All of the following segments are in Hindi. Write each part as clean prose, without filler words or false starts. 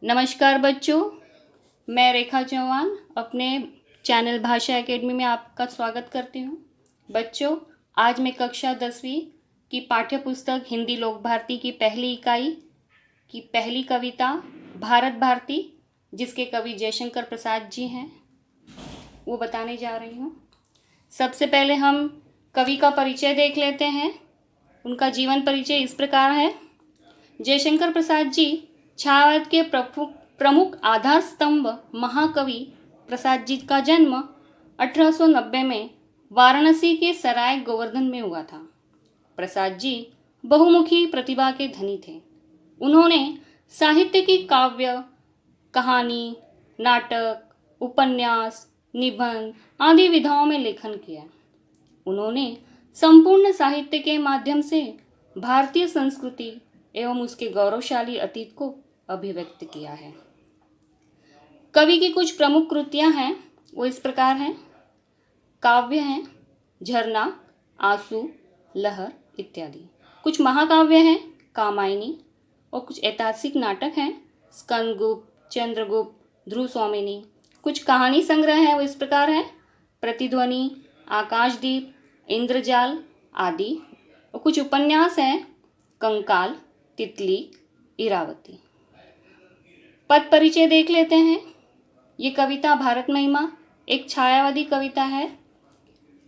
नमस्कार बच्चों, मैं रेखा चौहान अपने चैनल भाषा एकेडमी में आपका स्वागत करती हूँ। बच्चों, आज मैं कक्षा 10वीं की पाठ्य पुस्तक हिंदी लोक भारती की पहली इकाई की पहली कविता भारत भारती, जिसके कवि जयशंकर प्रसाद जी हैं, वो बताने जा रही हूँ। सबसे पहले हम कवि का परिचय देख लेते हैं। उनका जीवन परिचय इस प्रकार है। जयशंकर प्रसाद जी छायावाद के प्रमुख आधार स्तंभ महाकवि प्रसाद जी का जन्म 1890 में वाराणसी के सराय गोवर्धन में हुआ था। प्रसाद जी बहुमुखी प्रतिभा के धनी थे। उन्होंने साहित्य की काव्य, कहानी, नाटक, उपन्यास, निबंध आदि विधाओं में लेखन किया। उन्होंने संपूर्ण साहित्य के माध्यम से भारतीय संस्कृति एवं उसके गौरवशाली अतीत को अभिव्यक्त किया है। कवि की कुछ प्रमुख कृतियां हैं, वो इस प्रकार हैं। काव्य हैं झरना, आंसू, लहर इत्यादि। कुछ महाकाव्य हैं कामायनी, और कुछ ऐतिहासिक नाटक हैं स्कंदगुप्त, चंद्रगुप्त, ध्रुव स्वामिनी। कुछ कहानी संग्रह हैं, वो इस प्रकार हैं प्रतिध्वनि, आकाशदीप, इंद्रजाल आदि। और कुछ उपन्यास हैं कंकाल, तितली, इरावती। पद परिचय देख लेते हैं। ये कविता भारत महिमा एक छायावादी कविता है।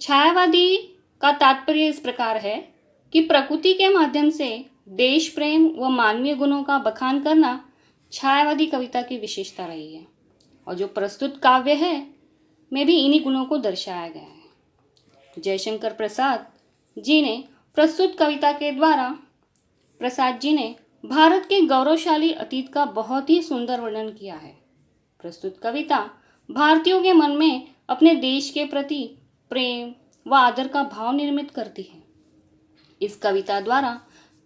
छायावादी का तात्पर्य इस प्रकार है कि प्रकृति के माध्यम से देश प्रेम व मानवीय गुणों का बखान करना छायावादी कविता की विशेषता रही है, और जो प्रस्तुत काव्य है में भी इन्हीं गुणों को दर्शाया गया है। जयशंकर प्रसाद जी ने प्रस्तुत कविता के द्वारा प्रसाद जी ने भारत के गौरवशाली अतीत का बहुत ही सुंदर वर्णन किया है। प्रस्तुत कविता भारतीयों के मन में अपने देश के प्रति प्रेम व आदर का भाव निर्मित करती है। इस कविता द्वारा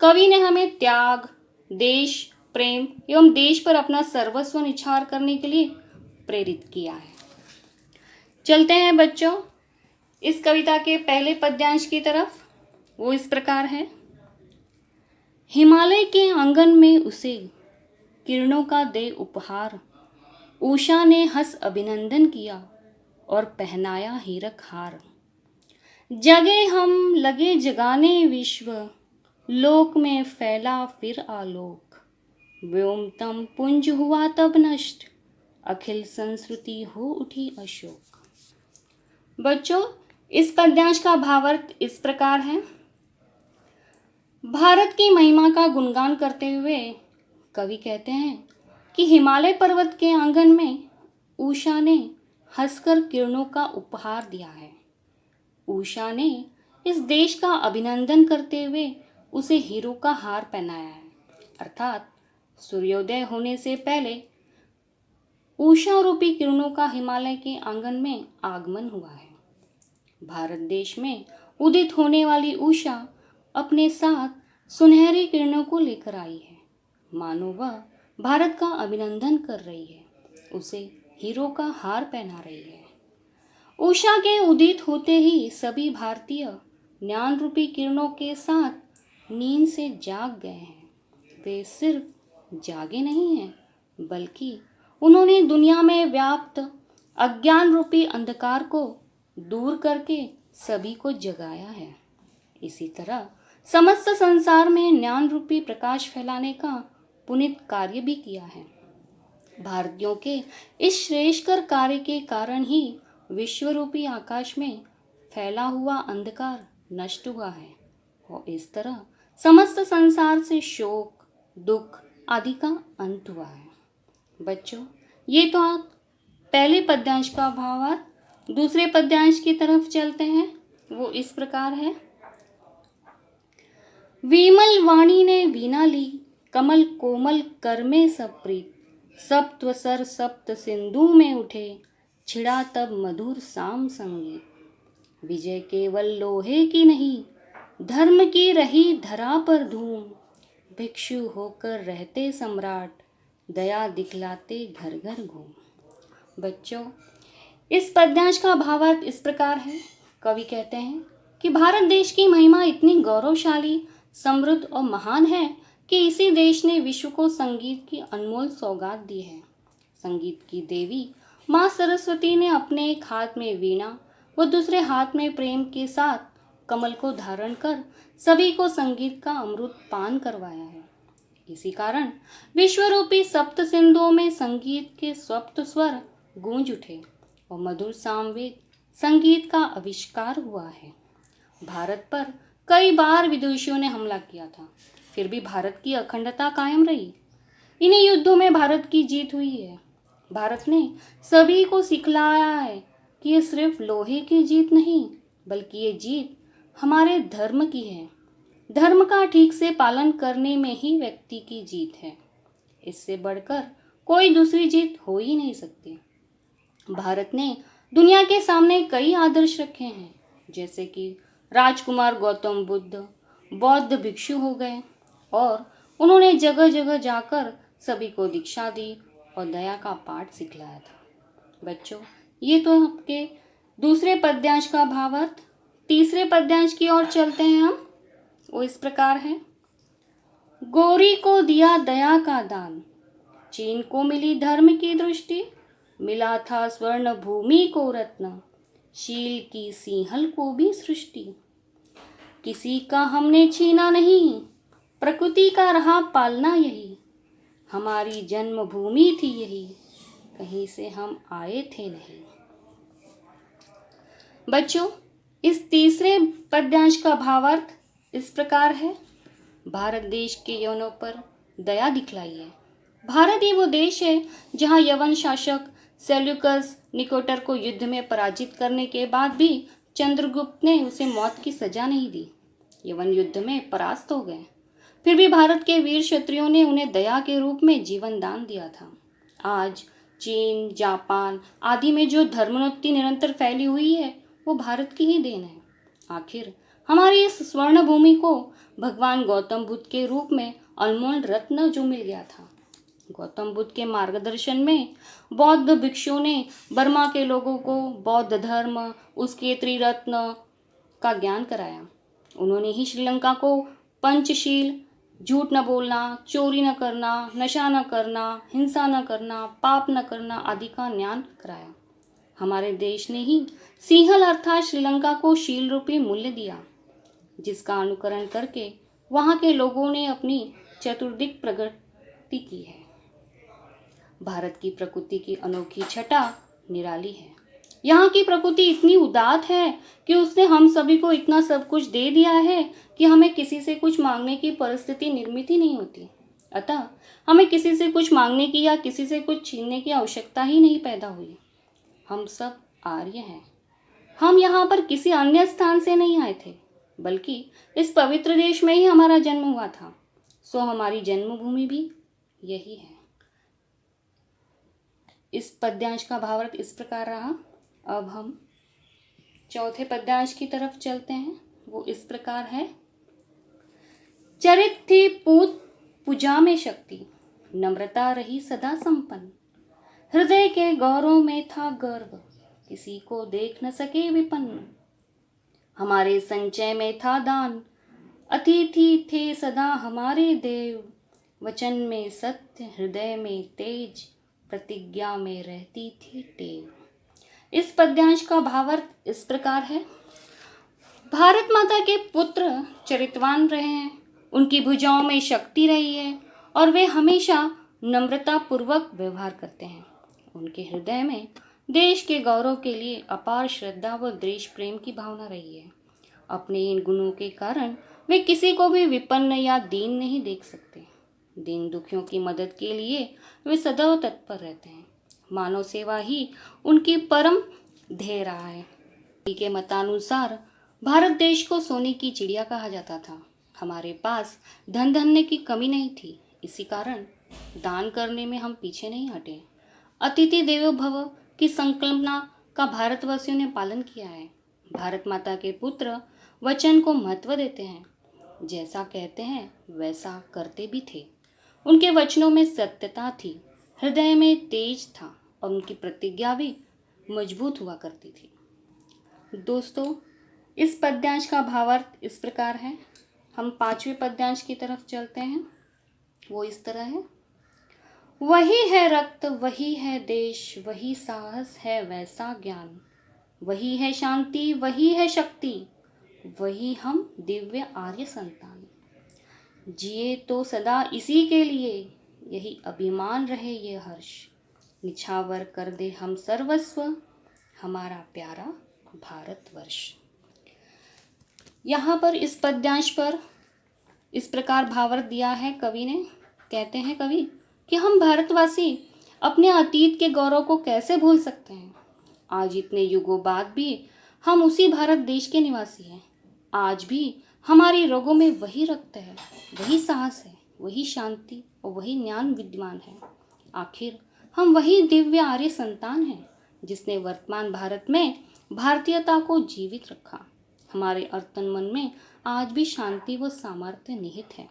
कवि ने हमें त्याग, देश प्रेम एवं देश पर अपना सर्वस्व निछावर करने के लिए प्रेरित किया है। चलते हैं बच्चों इस कविता के पहले पद्यांश की तरफ। वो इस प्रकार है। हिमालय के आंगन में उसे किरणों का दे उपहार, उषा ने हंस अभिनंदन किया और पहनाया हीरक हार। जगे हम लगे जगाने विश्व, लोक में फैला फिर आलोक। व्योमतम पुंज हुआ तब नष्ट, अखिल संस्कृति हो उठी अशोक। बच्चों, इस पद्यांश का भावार्थ इस प्रकार है। भारत की महिमा का गुणगान करते हुए कवि कहते हैं कि हिमालय पर्वत के आंगन में उषा ने हंसकर किरणों का उपहार दिया है। उषा ने इस देश का अभिनंदन करते हुए उसे हीरों का हार पहनाया है, अर्थात सूर्योदय होने से पहले उषा रूपी किरणों का हिमालय के आंगन में आगमन हुआ है। भारत देश में उदित होने वाली उषा अपने साथ सुनहरी किरणों को लेकर आई है, मानो वह भारत का अभिनंदन कर रही है, उसे हीरो का हार पहना रही है। उषा के उदित होते ही सभी भारतीय ज्ञान रूपी किरणों के साथ नींद से जाग गए हैं। वे सिर्फ जागे नहीं हैं, बल्कि उन्होंने दुनिया में व्याप्त अज्ञान रूपी अंधकार को दूर करके सभी को जगाया है। इसी तरह समस्त संसार में ज्ञान रूपी प्रकाश फैलाने का पुनीत कार्य भी किया है। भारतीयों के इस श्रेष्ठकर कार्य के कारण ही विश्व रूपी आकाश में फैला हुआ अंधकार नष्ट हुआ है, और इस तरह समस्त संसार से शोक, दुख आदि का अंत हुआ है। बच्चों, ये तो आप पहले पद्यांश का भावार्थ। दूसरे पद्यांश की तरफ चलते हैं। वो इस प्रकार है। विमल वाणी ने वीणा ली, कमल कोमल कर में सब प्रीत। सप्त सर सप्त सिंधु में उठे, छिड़ा तब मधुर साम संगीत। विजय केवल लोहे की नहीं, धर्म की रही धरा पर धूम। भिक्षु होकर रहते सम्राट, दया दिखलाते घर घर घूम। बच्चों, इस पद्यांश का भावार्थ इस प्रकार है। कवि कहते हैं कि भारत देश की महिमा इतनी गौरवशाली, समृद्ध और महान है कि इसी देश ने विश्व को संगीत की अनमोल सौगात दी है। संगीत की देवी माँ सरस्वती ने अपने एक हाथ में वीणा व दूसरे हाथ में प्रेम के साथ कमल को धारण कर सभी को संगीत का अमृत पान करवाया है। इसी कारण विश्वरूपी सप्त सिंधुओं में संगीत के सप्त स्वर गूंज उठे और मधुर सामवेद संगीत का आविष्कार हुआ है। भारत पर कई बार विदेशियों ने हमला किया था, फिर भी भारत की अखंडता कायम रही। इन्हीं युद्धों में भारत की जीत हुई है। भारत ने सभी को सिखलाया है कि ये सिर्फ लोहे की जीत नहीं, बल्कि ये जीत हमारे धर्म की है। धर्म का ठीक से पालन करने में ही व्यक्ति की जीत है। इससे बढ़कर कोई दूसरी जीत हो ही नहीं सकती। भारत ने दुनिया के सामने कई आदर्श रखे हैं, जैसे कि राजकुमार गौतम बुद्ध बौद्ध भिक्षु हो गए और उन्होंने जगह जगह जाकर सभी को दीक्षा दी और दया का पाठ सिखलाया था। बच्चों, ये तो आपके दूसरे पद्यांश का भावार्थ। तीसरे पद्यांश की ओर चलते हैं हम। वो इस प्रकार है। गोरी को दिया दया का दान, चीन को मिली धर्म की दृष्टि, मिला था स्वर्ण भूमि को रत्न, शील की सिंहल को भी सृष्टि। किसी का हमने छीना नहीं, प्रकृति का रहा पालना यही, हमारी जन्मभूमि थी यही, कहीं से हम आए थे नहीं। बच्चों, इस तीसरे पद्यांश का भावार्थ इस प्रकार है। भारत देश के यवनों पर दया दिखलाई है। भारत ही वो देश है जहाँ यवन शासक सेल्यूकस निकोटर को युद्ध में पराजित करने के बाद भी चंद्रगुप्त ने उसे मौत की सजा नहीं दी। यवन युद्ध में परास्त हो गए, फिर भी भारत के वीर क्षत्रियों ने उन्हें दया के रूप में जीवन दान दिया था। आज चीन, जापान आदि में जो धर्मोन्नति निरंतर फैली हुई है, वो भारत की ही देन है। आखिर हमारी इस स्वर्ण भूमि को भगवान गौतम बुद्ध के रूप में अनमोल रत्न जो मिल गया था। गौतम बुद्ध के मार्गदर्शन में बौद्ध भिक्षुओं ने बर्मा के लोगों को बौद्ध धर्म, उसके त्रिरत्न का ज्ञान कराया। उन्होंने ही श्रीलंका को पंचशील, झूठ न बोलना, चोरी न करना, नशा न करना, हिंसा न करना, पाप न करना आदि का ज्ञान कराया। हमारे देश ने ही सिंहल अर्थात श्रीलंका को शील रूपी मूल्य दिया, जिसका अनुकरण करके वहाँ के लोगों ने अपनी चतुर्दिक प्रगति की है। भारत की प्रकृति की अनोखी छटा निराली है। यहाँ की प्रकृति इतनी उदात है कि उसने हम सभी को इतना सब कुछ दे दिया है कि हमें किसी से कुछ मांगने की परिस्थिति निर्मित ही नहीं होती। अतः हमें किसी से कुछ मांगने की या किसी से कुछ छीनने की आवश्यकता ही नहीं पैदा हुई। हम सब आर्य हैं। हम यहाँ पर किसी अन्य स्थान से नहीं आए थे, बल्कि इस पवित्र देश में ही हमारा जन्म हुआ था। सो हमारी जन्मभूमि भी यही है। इस पद्यांश का भावार्थ इस प्रकार रहा। अब हम चौथे पद्यांश की तरफ चलते हैं। वो इस प्रकार है। चरित थी पूत पूजा में शक्ति, नम्रता रही सदा संपन्न, हृदय के गौरव में था गर्व, किसी को देख न सके विपन्न, हमारे संचय में था दान, अतिथि थे सदा हमारे देव, वचन में सत्य, हृदय में तेज, प्रतिज्ञा में रहती थी टेव। इस पद्यांश का भावार्थ इस प्रकार है। भारत माता के पुत्र चरितवान रहे हैं, उनकी भुजाओं में शक्ति रही है और वे हमेशा नम्रता पूर्वक व्यवहार करते हैं। उनके हृदय में देश के गौरव के लिए अपार श्रद्धा व देश प्रेम की भावना रही है। अपने इन गुणों के कारण वे किसी को भी विपन्न या दीन नहीं देख सकते। दीन दुखियों की मदद के लिए वे सदैव तत्पर रहते हैं। मानव सेवा ही उनकी परम ध्येय रहा है। के मतानुसार भारत देश को सोने की चिड़िया कहा जाता था। हमारे पास धन धन्य की कमी नहीं थी, इसी कारण दान करने में हम पीछे नहीं हटे। अतिथि देवो भव की संकल्पना का भारतवासियों ने पालन किया है। भारत माता के पुत्र वचन को महत्व देते हैं, जैसा कहते हैं वैसा करते भी थे। उनके वचनों में सत्यता थी, हृदय में तेज था और उनकी प्रतिज्ञा भी मजबूत हुआ करती थी। दोस्तों, इस पद्यांश का भावार्थ इस प्रकार है। हम पांचवें पद्यांश की तरफ चलते हैं। वो इस तरह है। वही है रक्त, वही है देश, वही साहस है वैसा ज्ञान, वही है शांति, वही है शक्ति, वही हम दिव्य आर्य संतान। जिए तो सदा इसी के लिए, यही अभिमान रहे ये हर्ष, निछावर कर दे हम सर्वस्व, हमारा प्यारा भारतवर्ष। यहाँ पर इस पद्यांश पर इस प्रकार भावार्थ दिया है कवि ने। कहते हैं कवि कि हम भारतवासी अपने अतीत के गौरव को कैसे भूल सकते हैं। आज इतने युगों बाद भी हम उसी भारत देश के निवासी हैं। आज भी हमारी रगों में वही रक्त है, वही साहस है, वही शांति और वही ज्ञान विद्यमान है। आखिर हम वही दिव्य आर्य संतान हैं जिसने वर्तमान भारत में भारतीयता को जीवित रखा। हमारे अर्तन मन में आज भी शांति व सामर्थ्य निहित है।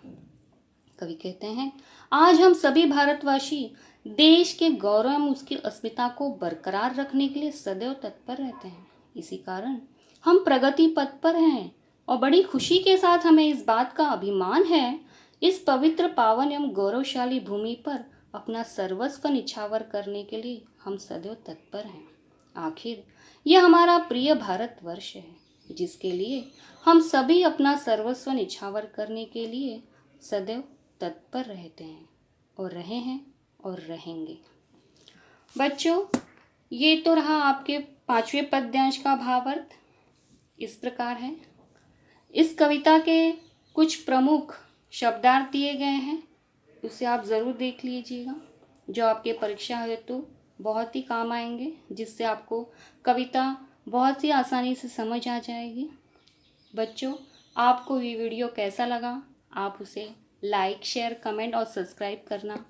कवि कहते हैं, आज हम सभी भारतवासी देश के गौरव एवं उसकी अस्मिता को बरकरार रखने के लिए सदैव तत्पर रहते हैं। इसी कारण हम प्रगति पथ पर हैं और बड़ी खुशी के साथ हमें इस बात का अभिमान है, इस पवित्र पावन एवं गौरवशाली भूमि पर अपना सर्वस्व निछावर करने के लिए हम सदैव तत्पर हैं। आखिर यह हमारा प्रिय भारतवर्ष है जिसके लिए हम सभी अपना सर्वस्व निछावर करने के लिए सदैव तत्पर रहते हैं और रहे हैं और रहेंगे। बच्चों, ये तो रहा आपके 5वें पद्यांश का भावार्थ। इस प्रकार है। इस कविता के कुछ प्रमुख शब्दार्थ दिए गए हैं, उसे आप ज़रूर देख लीजिएगा, जो आपके परीक्षा हेतु बहुत ही काम आएंगे, जिससे आपको कविता बहुत ही आसानी से समझ आ जाएगी। बच्चों, आपको ये वीडियो कैसा लगा, आप उसे लाइक, शेयर, कमेंट और सब्सक्राइब करना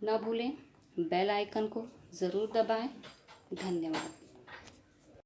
न भूलें। बेल आइकन को ज़रूर दबाएं। धन्यवाद।